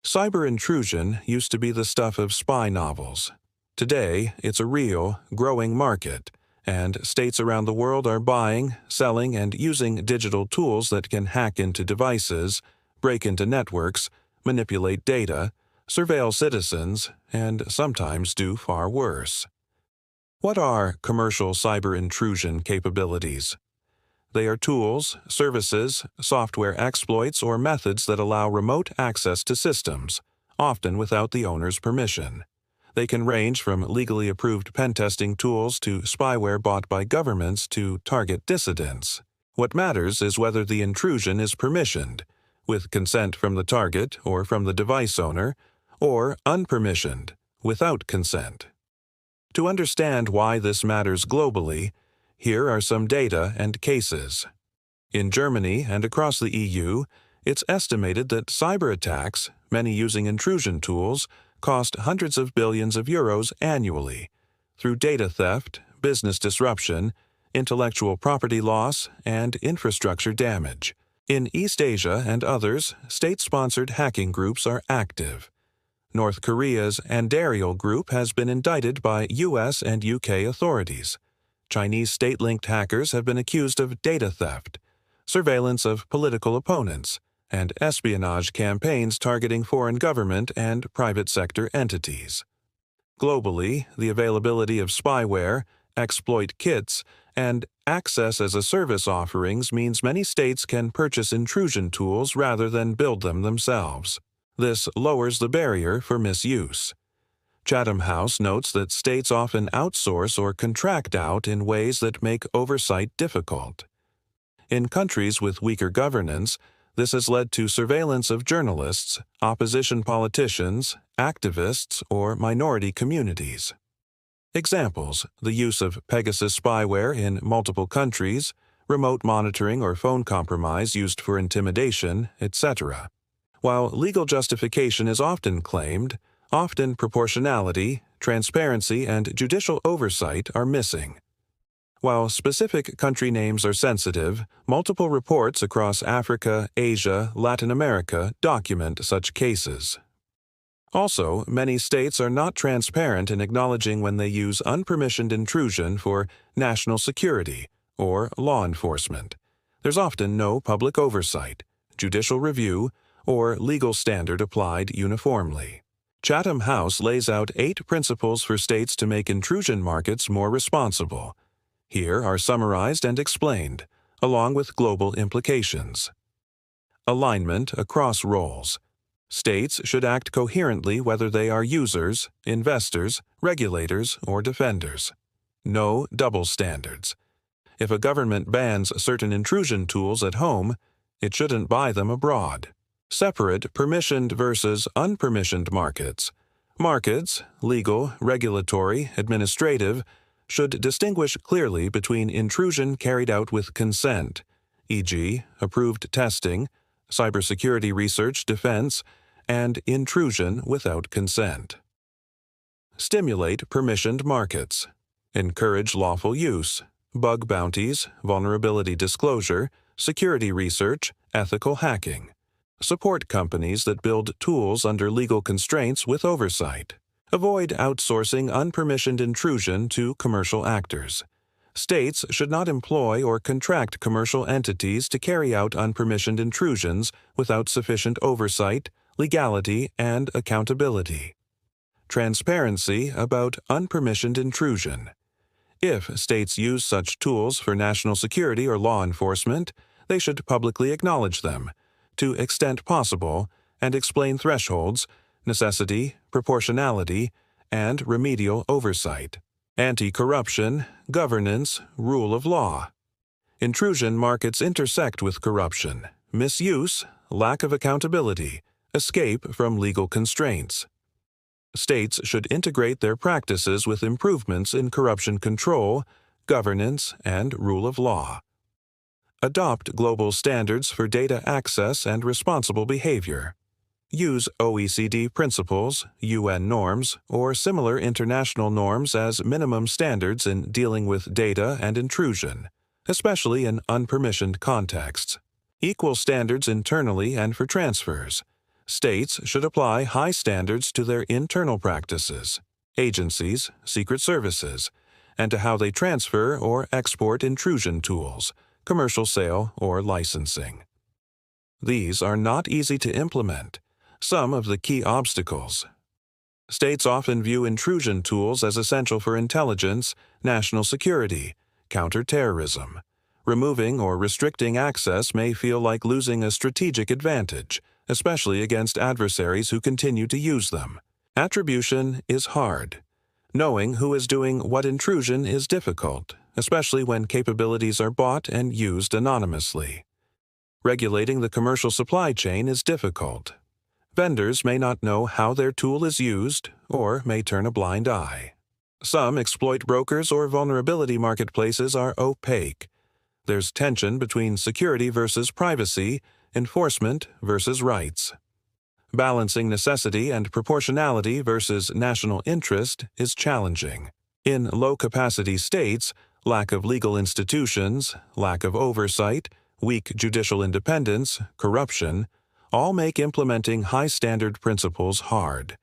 Cyber intrusion used to be the stuff of spy novels. Today, it's a real, growing market, and states around the world are buying, selling, and using digital tools that can hack into devices, break into networks, manipulate data, surveil citizens, and sometimes do far worse. What are commercial cyber intrusion capabilities? They are tools, services, software exploits, or methods that allow remote access to systems, often without the owner's permission. They can range from legally approved pen testing tools to spyware bought by governments to target dissidents. What matters is whether the intrusion is permissioned, with consent from the target or from the device owner, or unpermissioned, without consent. To understand why this matters globally, here are some data and cases. In Germany and across the EU, it's estimated that cyber attacks, many using intrusion tools, cost hundreds of billions of euros annually through data theft, business disruption, intellectual property loss, and infrastructure damage. In East Asia and others, state-sponsored hacking groups are active. North Korea's Andariel Group has been indicted by US and UK authorities. Chinese state-linked hackers have been accused of data theft, surveillance of political opponents, and espionage campaigns targeting foreign government and private sector entities. Globally, the availability of spyware, exploit kits, and access-as-a-service offerings means many states can purchase intrusion tools rather than build them themselves. This lowers the barrier for misuse. Chatham House notes that states often outsource or contract out in ways that make oversight difficult. In countries with weaker governance, this has led to surveillance of journalists, opposition politicians, activists, or minority communities. Examples: the use of Pegasus spyware in multiple countries, remote monitoring or phone compromise used for intimidation, etc. While legal justification is often claimed, often proportionality, transparency, and judicial oversight are missing. While specific country names are sensitive, multiple reports across Africa, Asia, Latin America document such cases. Also, many states are not transparent in acknowledging when they use unpermissioned intrusion for national security or law enforcement. There's often no public oversight, judicial review, or legal standard applied uniformly. Chatham House lays out 8 principles for states to make intrusion markets more responsible. Here are summarized and explained, along with global implications. Alignment across roles. States should act coherently whether they are users, investors, regulators, or defenders. No double standards. If a government bans certain intrusion tools at home, it shouldn't buy them abroad. Separate permissioned versus unpermissioned markets. Markets, legal, regulatory, administrative, should distinguish clearly between intrusion carried out with consent, e.g., approved testing, cybersecurity research, defense, and intrusion without consent. Stimulate permissioned markets. Encourage lawful use, bug bounties, vulnerability disclosure, security research, ethical hacking. Support companies that build tools under legal constraints with oversight. Avoid outsourcing unpermissioned intrusion to commercial actors. States should not employ or contract commercial entities to carry out unpermissioned intrusions without sufficient oversight, legality, and accountability. Transparency about unpermissioned intrusion. If states use such tools for national security or law enforcement, they should publicly acknowledge them, to extent possible, and explain thresholds, necessity, proportionality, and remedial oversight. Anti-corruption, governance, rule of law. Intrusion markets intersect with corruption, misuse, lack of accountability, escape from legal constraints. States should integrate their practices with improvements in corruption control, governance, and rule of law. Adopt global standards for data access and responsible behavior. Use OECD principles, UN norms, or similar international norms as minimum standards in dealing with data and intrusion, especially in unpermissioned contexts. Equal standards internally and for transfers. States should apply high standards to their internal practices, agencies, secret services, and to how they transfer or export intrusion tools, commercial sale, or licensing. These are not easy to implement. Some of the key obstacles. States often view intrusion tools as essential for intelligence, national security, counterterrorism. Removing or restricting access may feel like losing a strategic advantage, especially against adversaries who continue to use them. Attribution is hard. Knowing who is doing what intrusion is difficult, especially when capabilities are bought and used anonymously. Regulating the commercial supply chain is difficult. Vendors may not know how their tool is used or may turn a blind eye. Some exploit brokers or vulnerability marketplaces are opaque. There's tension between security versus privacy, enforcement versus rights. Balancing necessity and proportionality versus national interest is challenging. In low-capacity states, lack of legal institutions, lack of oversight, weak judicial independence, corruption, all make implementing high-standard principles hard.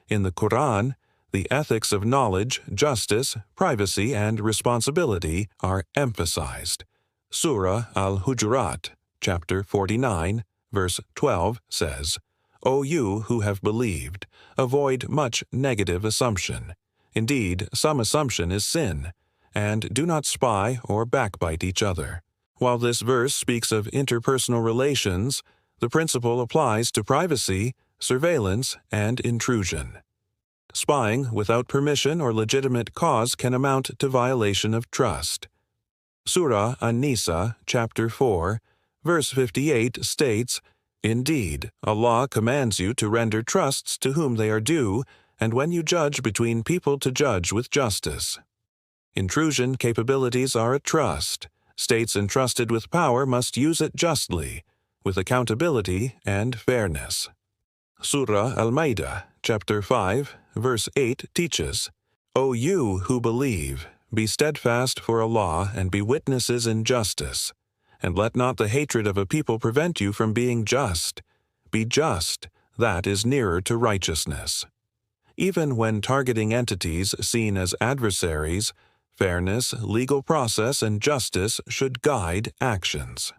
In the Quran, the ethics of knowledge, justice, privacy, and responsibility are emphasized. Surah Al-Hujurat, chapter 49, verse 12 says, "O you who have believed, avoid much negative assumption. Indeed, some assumption is sin, and do not spy or backbite each other." While this verse speaks of interpersonal relations, the principle applies to privacy, surveillance, and intrusion. Spying without permission or legitimate cause can amount to violation of trust. Surah An-Nisa, chapter 4, verse 58 states, "Indeed, Allah commands you to render trusts to whom they are due, and when you judge between people to judge with justice." Intrusion capabilities are a trust. States entrusted with power must use it justly, with accountability and fairness. Surah Al-Ma'idah, chapter 5, verse 8 teaches, "O you who believe, be steadfast for Allah and be witnesses in justice, and let not the hatred of a people prevent you from being just. Be just, that is nearer to righteousness." Even when targeting entities seen as adversaries, fairness, legal process, and justice should guide actions.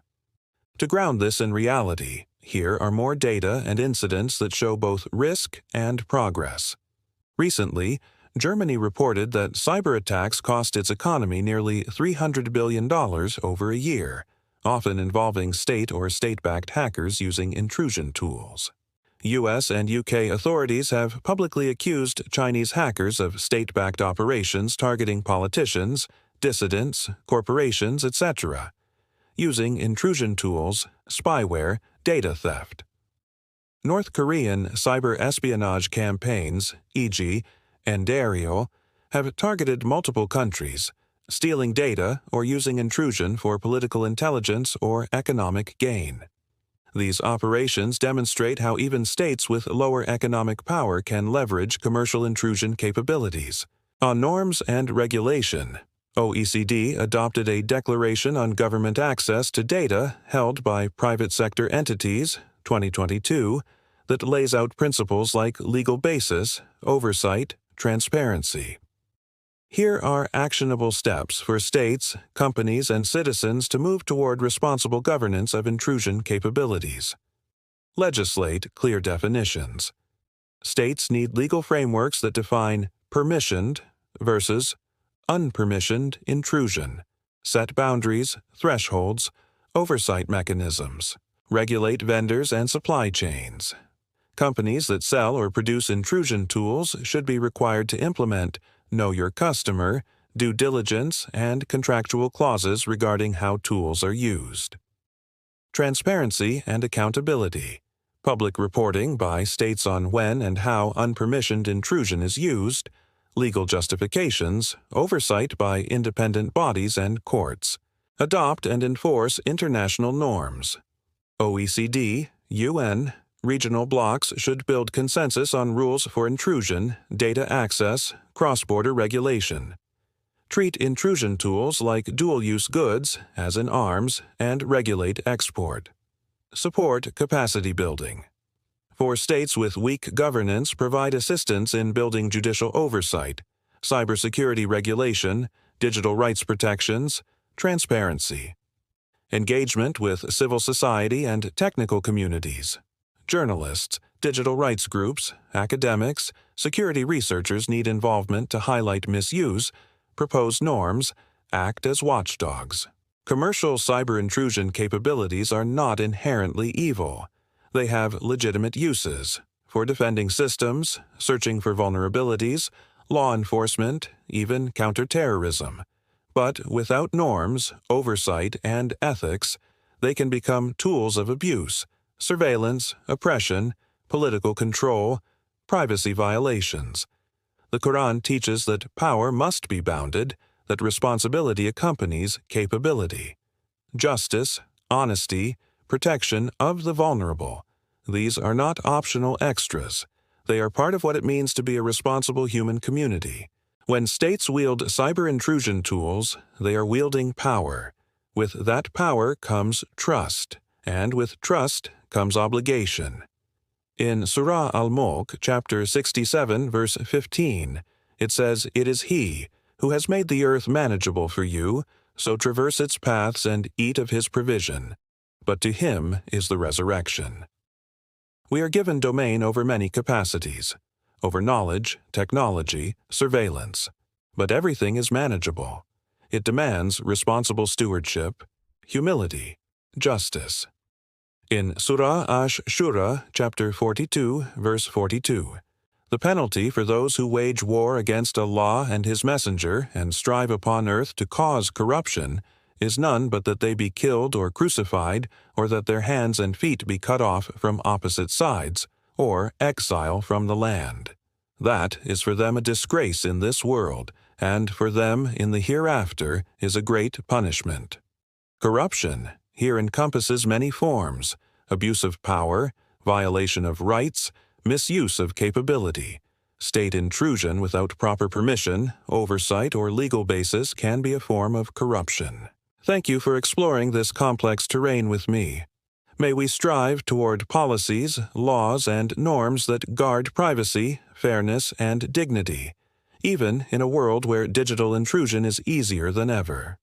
To ground this in reality, here are more data and incidents that show both risk and progress. Recently, Germany reported that cyber attacks cost its economy nearly $300 billion over a year, often involving state or state-backed hackers using intrusion tools. U.S. and U.K. authorities have publicly accused Chinese hackers of state-backed operations targeting politicians, dissidents, corporations, etc., using intrusion tools, spyware, data theft. North Korean cyber espionage campaigns, e.g., Endario, have targeted multiple countries, stealing data or using intrusion for political intelligence or economic gain. These operations demonstrate how even states with lower economic power can leverage commercial intrusion capabilities. On norms and regulation, OECD adopted a Declaration on Government Access to Data held by Private Sector Entities, 2022, that lays out principles like legal basis, oversight, transparency. Here are actionable steps for states, companies, and citizens to move toward responsible governance of intrusion capabilities. Legislate clear definitions. States need legal frameworks that define permissioned versus unpermissioned intrusion, set boundaries, thresholds, oversight mechanisms, regulate vendors and supply chains. Companies that sell or produce intrusion tools should be required to implement Know Your Customer, due diligence, and contractual clauses regarding how tools are used. Transparency and accountability. Public reporting by states on when and how unpermissioned intrusion is used, legal justifications, oversight by independent bodies and courts. Adopt and enforce international norms. OECD, UN, regional blocs should build consensus on rules for intrusion, data access, cross-border regulation. Treat intrusion tools like dual-use goods, as in arms, and regulate export. Support capacity building. For states with weak governance, provide assistance in building judicial oversight, cybersecurity regulation, digital rights protections, transparency. Engagement with civil society and technical communities. Journalists, digital rights groups, academics, security researchers need involvement to highlight misuse, propose norms, act as watchdogs. Commercial cyber intrusion capabilities are not inherently evil. They have legitimate uses for defending systems, searching for vulnerabilities, law enforcement, even counterterrorism. But without norms, oversight, and ethics, they can become tools of abuse, surveillance, oppression, political control, privacy violations. The Quran teaches that power must be bounded, that responsibility accompanies capability. Justice, honesty, protection of the vulnerable. These are not optional extras. They are part of what it means to be a responsible human community. When states wield cyber intrusion tools, they are wielding power. With that power comes trust, and with trust comes obligation. In Surah Al-Mulk, chapter 67, verse 15, it says, "It is He who has made the earth manageable for you, so traverse its paths and eat of His provision. But to Him is the resurrection." We are given domain over many capacities, over knowledge, technology, surveillance. But everything is manageable. It demands responsible stewardship, humility, justice. In Surah Ash-Shura, chapter 42, verse 42, the penalty for those who wage war against Allah and His Messenger and strive upon earth to cause corruption is none but that they be killed or crucified, or that their hands and feet be cut off from opposite sides, or exile from the land. That is for them a disgrace in this world, and for them in the hereafter is a great punishment. Corruption here encompasses many forms: abuse of power, violation of rights, misuse of capability. State intrusion without proper permission, oversight, or legal basis can be a form of corruption. Thank you for exploring this complex terrain with me. May we strive toward policies, laws, and norms that guard privacy, fairness, and dignity, even in a world where digital intrusion is easier than ever.